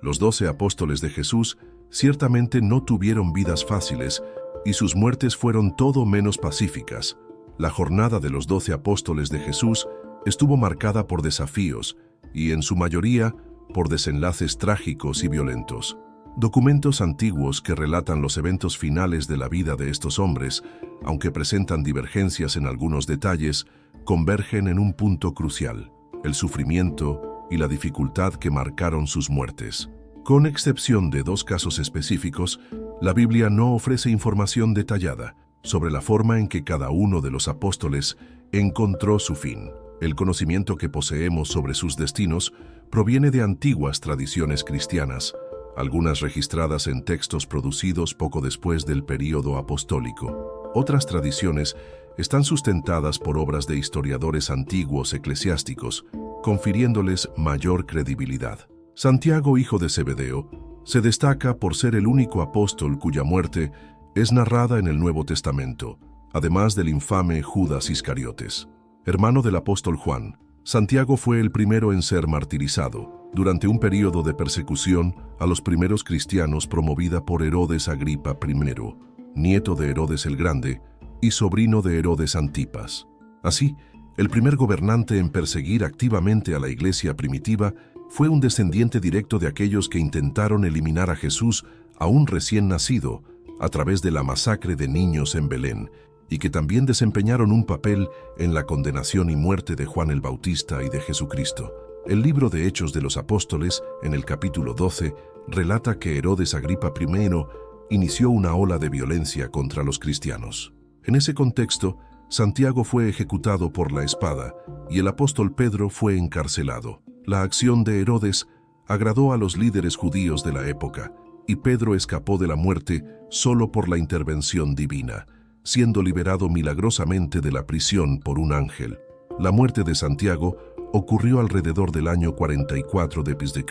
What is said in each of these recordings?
Los 12 apóstoles de Jesús ciertamente no tuvieron vidas fáciles y sus muertes fueron todo menos pacíficas. La jornada de los 12 apóstoles de Jesús estuvo marcada por desafíos y, en su mayoría, por desenlaces trágicos y violentos. Documentos antiguos que relatan los eventos finales de la vida de estos hombres, aunque presentan divergencias en algunos detalles, convergen en un punto crucial: el sufrimiento y la dificultad que marcaron sus muertes. Con excepción de 2 casos específicos, la Biblia no ofrece información detallada sobre la forma en que cada uno de los apóstoles encontró su fin. El conocimiento que poseemos sobre sus destinos proviene de antiguas tradiciones cristianas, algunas registradas en textos producidos poco después del período apostólico. Otras tradiciones están sustentadas por obras de historiadores antiguos eclesiásticos, confiriéndoles mayor credibilidad. Santiago, hijo de Zebedeo, se destaca por ser el único apóstol cuya muerte es narrada en el Nuevo Testamento, además del infame Judas Iscariotes. Hermano del apóstol Juan, Santiago fue el primero en ser martirizado durante un período de persecución a los primeros cristianos promovida por Herodes Agripa I, nieto de Herodes el Grande y sobrino de Herodes Antipas. Así, el primer gobernante en perseguir activamente a la iglesia primitiva fue un descendiente directo de aquellos que intentaron eliminar a Jesús aún recién nacido a través de la masacre de niños en Belén, y que también desempeñaron un papel en la condenación y muerte de Juan el Bautista y de Jesucristo. El libro de Hechos de los Apóstoles, en el capítulo 12, relata que Herodes Agripa I inició una ola de violencia contra los cristianos. En ese contexto, Santiago fue ejecutado por la espada y el apóstol Pedro fue encarcelado. La acción de Herodes agradó a los líderes judíos de la época, y Pedro escapó de la muerte solo por la intervención divina, siendo liberado milagrosamente de la prisión por un ángel. La muerte de Santiago ocurrió alrededor del año 44 d.C.,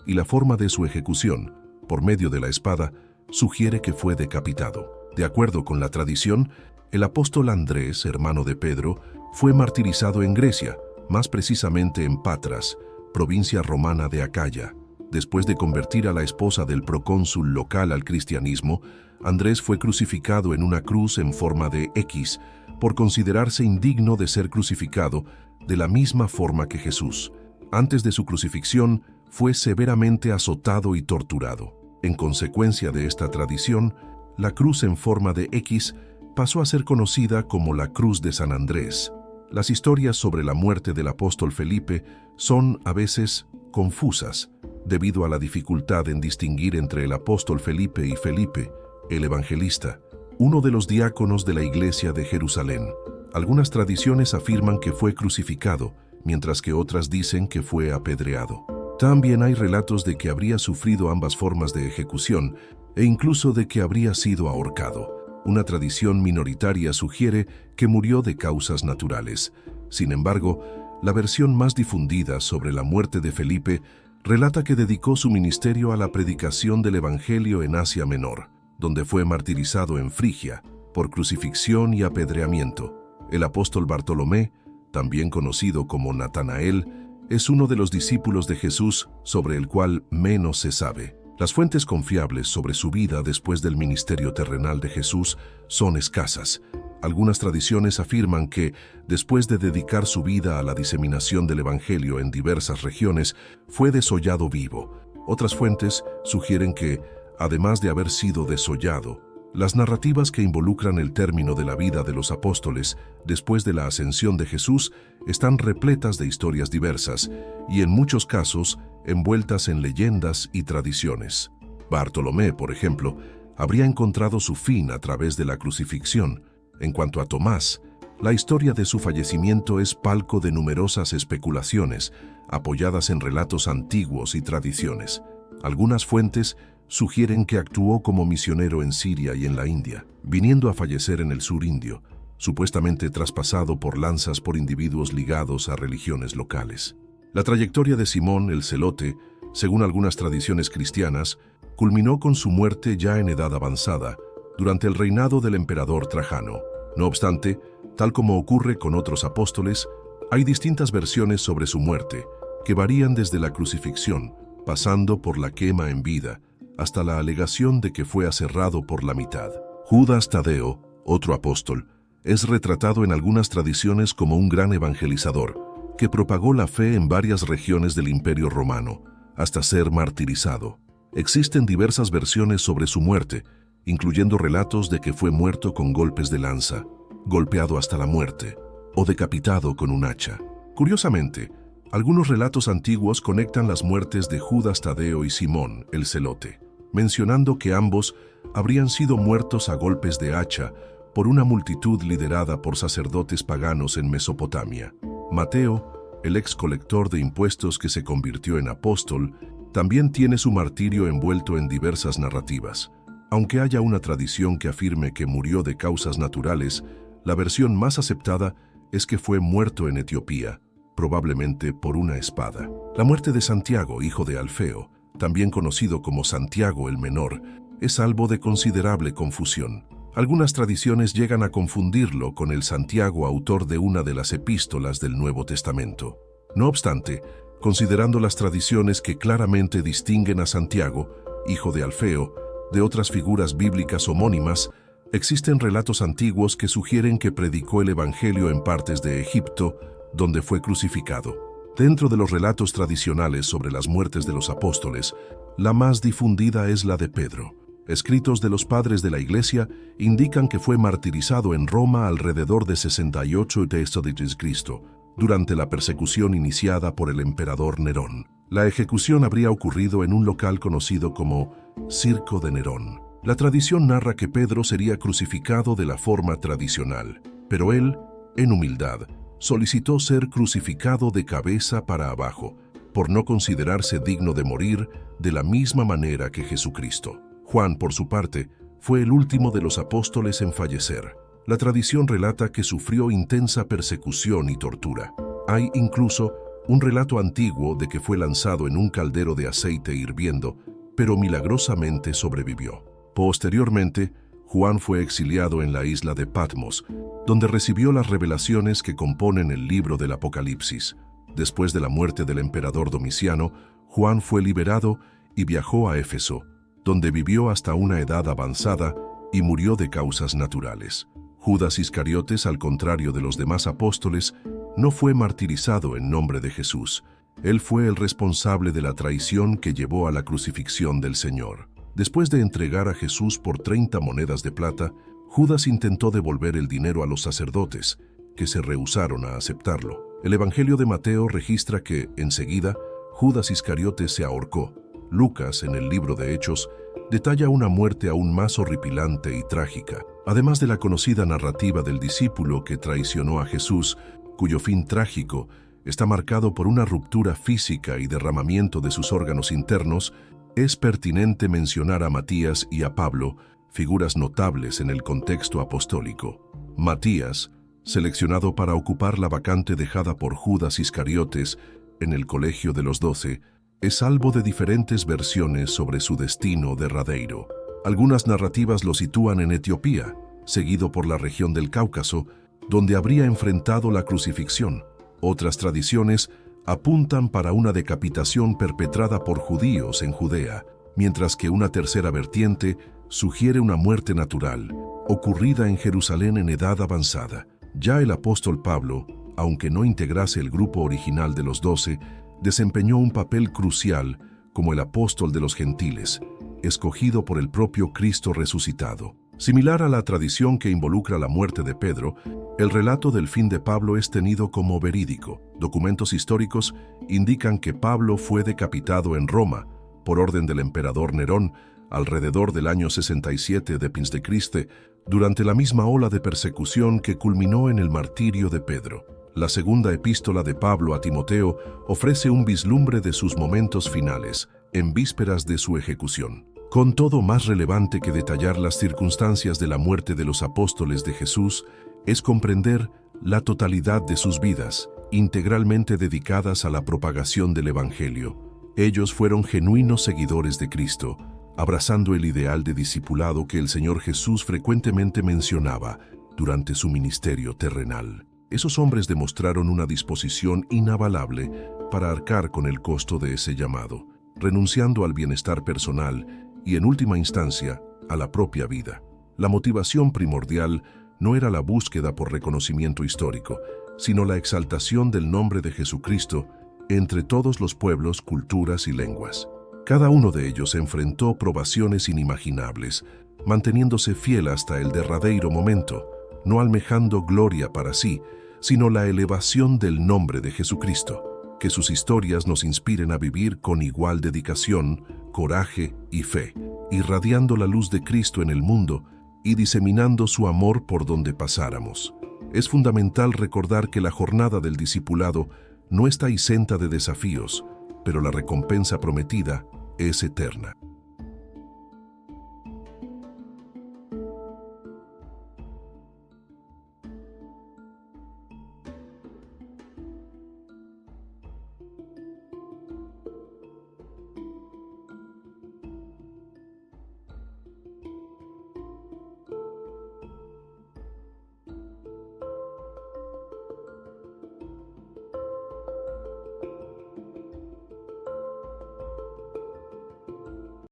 y la forma de su ejecución, por medio de la espada, sugiere que fue decapitado. De acuerdo con la tradición, el apóstol Andrés, hermano de Pedro, fue martirizado en Grecia, más precisamente en Patras, provincia romana de Acaya. Después de convertir a la esposa del procónsul local al cristianismo, Andrés fue crucificado en una cruz en forma de X por considerarse indigno de ser crucificado de la misma forma que Jesús. Antes de su crucifixión, fue severamente azotado y torturado. En consecuencia de esta tradición, la cruz en forma de X pasó a ser conocida como la Cruz de San Andrés. Las historias sobre la muerte del apóstol Felipe son, a veces, confusas, debido a la dificultad en distinguir entre el apóstol Felipe y Felipe, el evangelista, uno de los diáconos de la iglesia de Jerusalén. Algunas tradiciones afirman que fue crucificado, mientras que otras dicen que fue apedreado. También hay relatos de que habría sufrido ambas formas de ejecución e incluso de que habría sido ahorcado. Una tradición minoritaria sugiere que murió de causas naturales. Sin embargo, la versión más difundida sobre la muerte de Felipe relata que dedicó su ministerio a la predicación del Evangelio en Asia Menor, donde fue martirizado en Frigia por crucifixión y apedreamiento. El apóstol Bartolomé, también conocido como Natanael, es uno de los discípulos de Jesús sobre el cual menos se sabe. Las fuentes confiables sobre su vida después del ministerio terrenal de Jesús son escasas. Algunas tradiciones afirman que, después de dedicar su vida a la diseminación del Evangelio en diversas regiones, fue desollado vivo. Otras fuentes sugieren que, además de haber sido desollado, las narrativas que involucran el término de la vida de los apóstoles después de la ascensión de Jesús están repletas de historias diversas y, en muchos casos, envueltas en leyendas y tradiciones. Bartolomé, por ejemplo, habría encontrado su fin a través de la crucifixión. En cuanto a Tomás, la historia de su fallecimiento es palco de numerosas especulaciones, apoyadas en relatos antiguos y tradiciones. Algunas fuentes sugieren que actuó como misionero en Siria y en la India, viniendo a fallecer en el sur indio, supuestamente traspasado por lanzas por individuos ligados a religiones locales. La trayectoria de Simón el Celote, según algunas tradiciones cristianas, culminó con su muerte ya en edad avanzada, durante el reinado del emperador Trajano. No obstante, tal como ocurre con otros apóstoles, hay distintas versiones sobre su muerte, que varían desde la crucifixión, pasando por la quema en vida, hasta la alegación de que fue aserrado por la mitad. Judas Tadeo, otro apóstol, es retratado en algunas tradiciones como un gran evangelizador, que propagó la fe en varias regiones del Imperio Romano, hasta ser martirizado. Existen diversas versiones sobre su muerte, incluyendo relatos de que fue muerto con golpes de lanza, golpeado hasta la muerte, o decapitado con un hacha. Curiosamente, algunos relatos antiguos conectan las muertes de Judas Tadeo y Simón, el celote, mencionando que ambos habrían sido muertos a golpes de hacha por una multitud liderada por sacerdotes paganos en Mesopotamia. Mateo, el ex colector de impuestos que se convirtió en apóstol, también tiene su martirio envuelto en diversas narrativas. Aunque haya una tradición que afirme que murió de causas naturales, la versión más aceptada es que fue muerto en Etiopía, probablemente por una espada. La muerte de Santiago, hijo de Alfeo, también conocido como Santiago el Menor, es salvo de considerable confusión. Algunas tradiciones llegan a confundirlo con el Santiago, autor de una de las epístolas del Nuevo Testamento. No obstante, considerando las tradiciones que claramente distinguen a Santiago, hijo de Alfeo, de otras figuras bíblicas homónimas, existen relatos antiguos que sugieren que predicó el Evangelio en partes de Egipto, donde fue crucificado. Dentro de los relatos tradicionales sobre las muertes de los apóstoles, la más difundida es la de Pedro. Escritos de los padres de la Iglesia indican que fue martirizado en Roma alrededor de 68 d.C., durante la persecución iniciada por el emperador Nerón. La ejecución habría ocurrido en un local conocido como Circo de Nerón. La tradición narra que Pedro sería crucificado de la forma tradicional, pero él, en humildad, solicitó ser crucificado de cabeza para abajo, por no considerarse digno de morir de la misma manera que Jesucristo. Juan, por su parte, fue el último de los apóstoles en fallecer. La tradición relata que sufrió intensa persecución y tortura. Hay incluso un relato antiguo de que fue lanzado en un caldero de aceite hirviendo, pero milagrosamente sobrevivió. Posteriormente, Juan fue exiliado en la isla de Patmos, donde recibió las revelaciones que componen el libro del Apocalipsis. Después de la muerte del emperador Domiciano, Juan fue liberado y viajó a Éfeso, donde vivió hasta una edad avanzada y murió de causas naturales. Judas Iscariotes, al contrario de los demás apóstoles, no fue martirizado en nombre de Jesús. Él fue el responsable de la traición que llevó a la crucifixión del Señor. Después de entregar a Jesús por 30 monedas de plata, Judas intentó devolver el dinero a los sacerdotes, que se rehusaron a aceptarlo. El Evangelio de Mateo registra que, enseguida, Judas Iscariote se ahorcó. Lucas, en el libro de Hechos, detalla una muerte aún más horripilante y trágica. Además de la conocida narrativa del discípulo que traicionó a Jesús, cuyo fin trágico está marcado por una ruptura física y derramamiento de sus órganos internos, es pertinente mencionar a Matías y a Pablo, figuras notables en el contexto apostólico. Matías, seleccionado para ocupar la vacante dejada por Judas Iscariotes en el Colegio de los 12, es salvo de diferentes versiones sobre su destino derradeiro. Algunas narrativas lo sitúan en Etiopía, seguido por la región del Cáucaso, donde habría enfrentado la crucifixión. Otras tradiciones apuntan para una decapitación perpetrada por judíos en Judea, mientras que una tercera vertiente sugiere una muerte natural, ocurrida en Jerusalén en edad avanzada. Ya el apóstol Pablo, aunque no integrase el grupo original de los 12, desempeñó un papel crucial como el apóstol de los gentiles, escogido por el propio Cristo resucitado. Similar a la tradición que involucra la muerte de Pedro, el relato del fin de Pablo es tenido como verídico. Documentos históricos indican que Pablo fue decapitado en Roma, por orden del emperador Nerón, alrededor del año 67 d.C., durante la misma ola de persecución que culminó en el martirio de Pedro. La segunda epístola de Pablo a Timoteo ofrece un vislumbre de sus momentos finales, en vísperas de su ejecución. Con todo, más relevante que detallar las circunstancias de la muerte de los apóstoles de Jesús, es comprender la totalidad de sus vidas, integralmente dedicadas a la propagación del Evangelio. Ellos fueron genuinos seguidores de Cristo, abrazando el ideal de discipulado que el Señor Jesús frecuentemente mencionaba durante su ministerio terrenal. Esos hombres demostraron una disposición inabalable para arcar con el costo de ese llamado. renunciando al bienestar personal y, en última instancia, a la propia vida. La motivación primordial no era la búsqueda por reconocimiento histórico, sino la exaltación del nombre de Jesucristo entre todos los pueblos, culturas y lenguas. Cada uno de ellos enfrentó probaciones inimaginables, manteniéndose fiel hasta el derradeiro momento, no almejando gloria para sí, sino la elevación del nombre de Jesucristo. Que sus historias nos inspiren a vivir con igual dedicación, coraje y fe, irradiando la luz de Cristo en el mundo y diseminando su amor por donde pasáramos. Es fundamental recordar que la jornada del discipulado no está exenta de desafíos, pero la recompensa prometida es eterna.